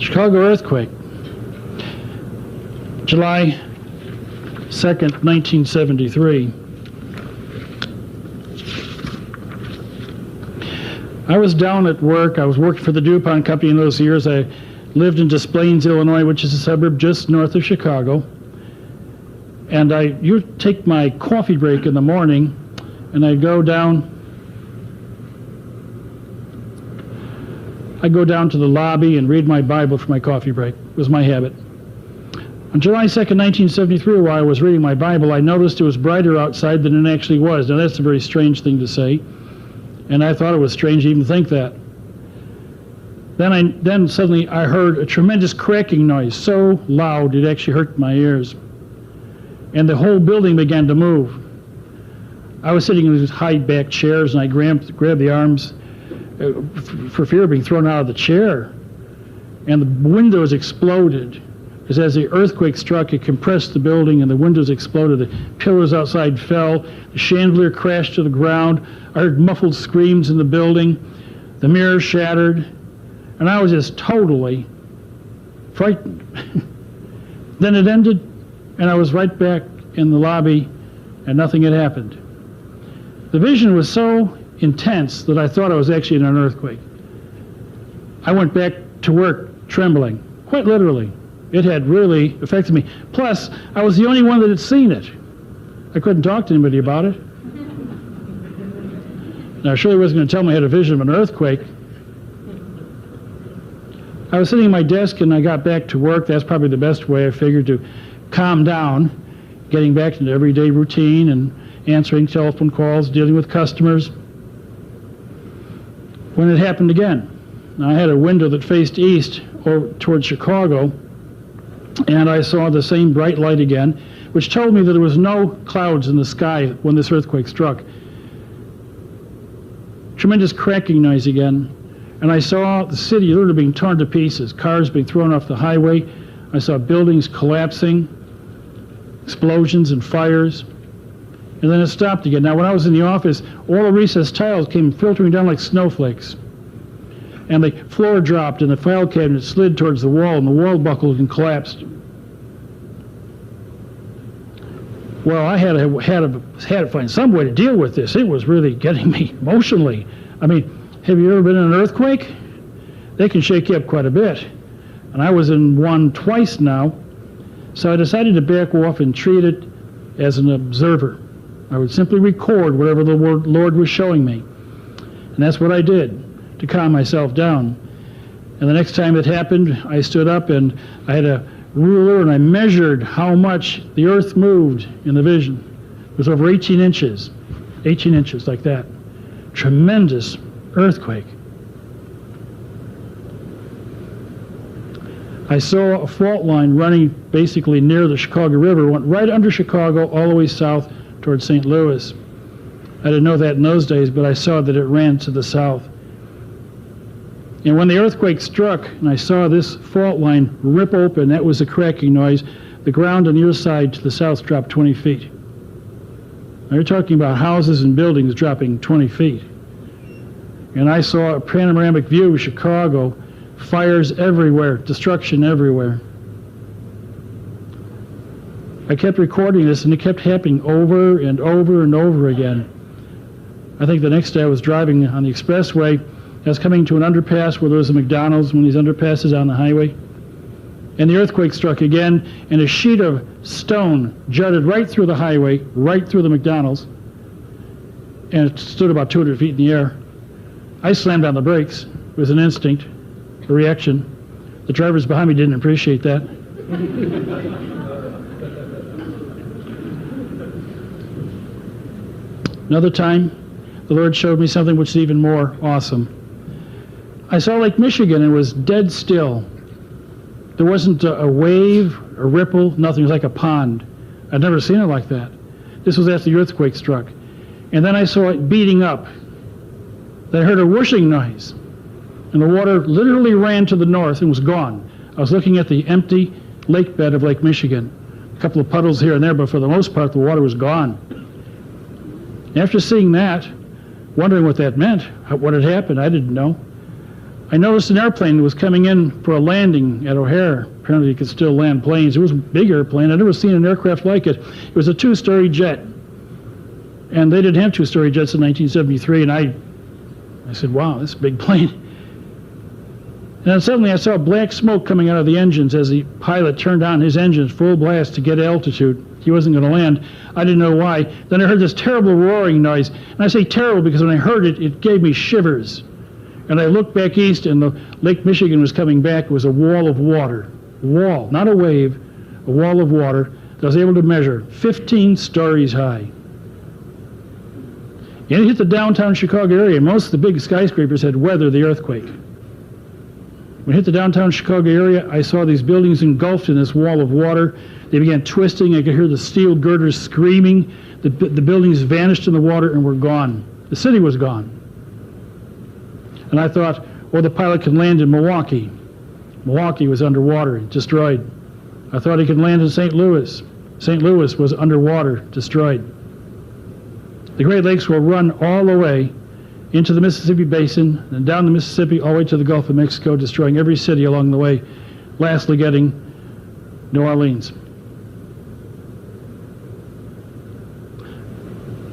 Chicago earthquake, July 2nd, 1973. I was down at work. I was working for the DuPont Company in those years. I lived in Des Plaines, Illinois, which is a suburb just north of Chicago. And you take my coffee break in the morning, and I'd go down to the lobby and read my Bible for my coffee break. It was my habit. On July 2nd, 1973, while I was reading my Bible, I noticed it was brighter outside than it actually was. Now, that's a very strange thing to say, and I thought it was strange to even think that. Then suddenly I heard a tremendous cracking noise, so loud it actually hurt my ears. And the whole building began to move. I was sitting in these high-back chairs, and I grabbed the arms for fear of being thrown out of the chair. And the windows exploded. Because as the earthquake struck, it compressed the building, and the windows exploded. The pillars outside fell. The chandelier crashed to the ground. I heard muffled screams in the building. The mirrors shattered. And I was just totally frightened. Then it ended, and I was right back in the lobby, and nothing had happened. The vision was so intense that I thought I was actually in an earthquake. I went back to work trembling, quite literally. It had really affected me. Plus, I was the only one that had seen it. I couldn't talk to anybody about it. Now, I surely wasn't going to tell them I had a vision of an earthquake. I was sitting at my desk, and I got back to work. That's probably the best way, I figured, to calm down, getting back into everyday routine and answering telephone calls, dealing with customers. When it happened again, now, I had a window that faced east or towards Chicago, and I saw the same bright light again, which told me that there was no clouds in the sky when this earthquake struck. Tremendous cracking noise again, and I saw the city literally being torn to pieces, cars being thrown off the highway. I saw buildings collapsing, explosions and fires, and then it stopped again. Now, when I was in the office, all the recessed tiles came filtering down like snowflakes, and the floor dropped, and the file cabinet slid towards the wall, and the wall buckled and collapsed. Well, I had to find some way to deal with this. It was really getting me emotionally. I mean, have you ever been in an earthquake? They can shake you up quite a bit. And I was in one twice now, so I decided to back off and treat it as an observer. I would simply record whatever the Lord was showing me. And that's what I did to calm myself down. And the next time it happened, I stood up and I had a ruler and I measured how much the earth moved in the vision. It was over 18 inches like that. Tremendous earthquake. I saw a fault line running basically near the Chicago River, went right under Chicago all the way south towards St. Louis. I didn't know that in those days, but I saw that it ran to the south. And when the earthquake struck, and I saw this fault line rip open, that was a cracking noise, the ground on the other side to the south dropped 20 feet. Now, you're talking about houses and buildings dropping 20 feet. And I saw a panoramic view of Chicago, fires everywhere, destruction everywhere. I kept recording this, and it kept happening over and over and over again. I think the next day I was driving on the expressway. I was coming to an underpass where there was a McDonald's, one of these underpasses on the highway. And the earthquake struck again, and a sheet of stone jutted right through the highway, right through the McDonald's, and it stood about 200 feet in the air. I slammed on the brakes. It was an instinct, a reaction. The drivers behind me didn't appreciate that. Another time, the Lord showed me something which is even more awesome. I saw Lake Michigan, and it was dead still. There wasn't a wave, a ripple, nothing. It was like a pond. I'd never seen it like that. This was after the earthquake struck. And then I saw it beating up. Then I heard a whooshing noise, and the water literally ran to the north and was gone. I was looking at the empty lake bed of Lake Michigan. A couple of puddles here and there, but for the most part, the water was gone. After seeing that, wondering what that meant, what had happened, I didn't know. I noticed an airplane was coming in for a landing at O'Hare. Apparently you could still land planes. It was a big airplane. I'd never seen an aircraft like it. It was a two-story jet. And they didn't have two-story jets in 1973, and I said, wow, this is a big plane. And then suddenly I saw black smoke coming out of the engines as the pilot turned on his engines full blast to get altitude. He wasn't going to land. I didn't know why. Then I heard this terrible roaring noise. And I say terrible because when I heard it, it gave me shivers. And I looked back east, and the Lake Michigan was coming back. It was a wall of water. A wall, not a wave, a wall of water that I was able to measure 15 stories high. And it hit the downtown Chicago area. Most of the big skyscrapers had weathered the earthquake. When it hit the downtown Chicago area, I saw these buildings engulfed in this wall of water. They began twisting. I could hear the steel girders screaming. The buildings vanished in the water and were gone. The city was gone. And I thought, well, the pilot can land in Milwaukee. Milwaukee was underwater, destroyed. I thought he could land in St. Louis. St. Louis was underwater, destroyed. The Great Lakes will run all the way into the Mississippi Basin and down the Mississippi all the way to the Gulf of Mexico, destroying every city along the way, lastly getting New Orleans.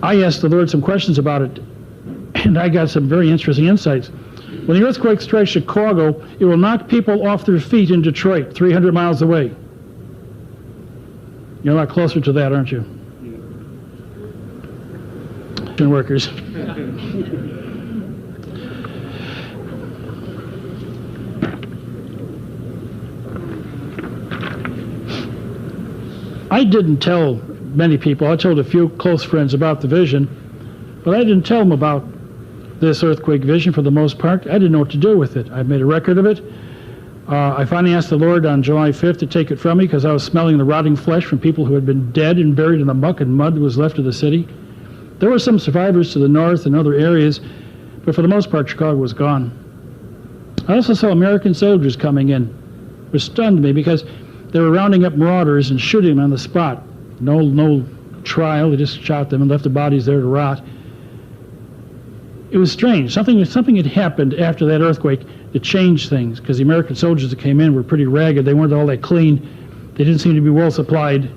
I asked the Lord some questions about it, and I got some very interesting insights. When the earthquake strikes Chicago, it will knock people off their feet in Detroit, 300 miles away. You're a lot closer to that, aren't you? Yeah. Workers. I didn't tell many people. I told a few close friends about the vision, but I didn't tell them about this earthquake vision for the most part. I didn't know what to do with it. I made a record of it. I finally asked the Lord on July 5th to take it from me because I was smelling the rotting flesh from people who had been dead and buried in the muck and mud that was left of the city. There were some survivors to the north and other areas, but for the most part, Chicago was gone. I also saw American soldiers coming in, which stunned me because they were rounding up marauders and shooting them on the spot. No trial. They just shot them and left the bodies there to rot. It was strange. Something had happened after that earthquake that changed things because the American soldiers that came in were pretty ragged. They weren't all that clean. They didn't seem to be well supplied.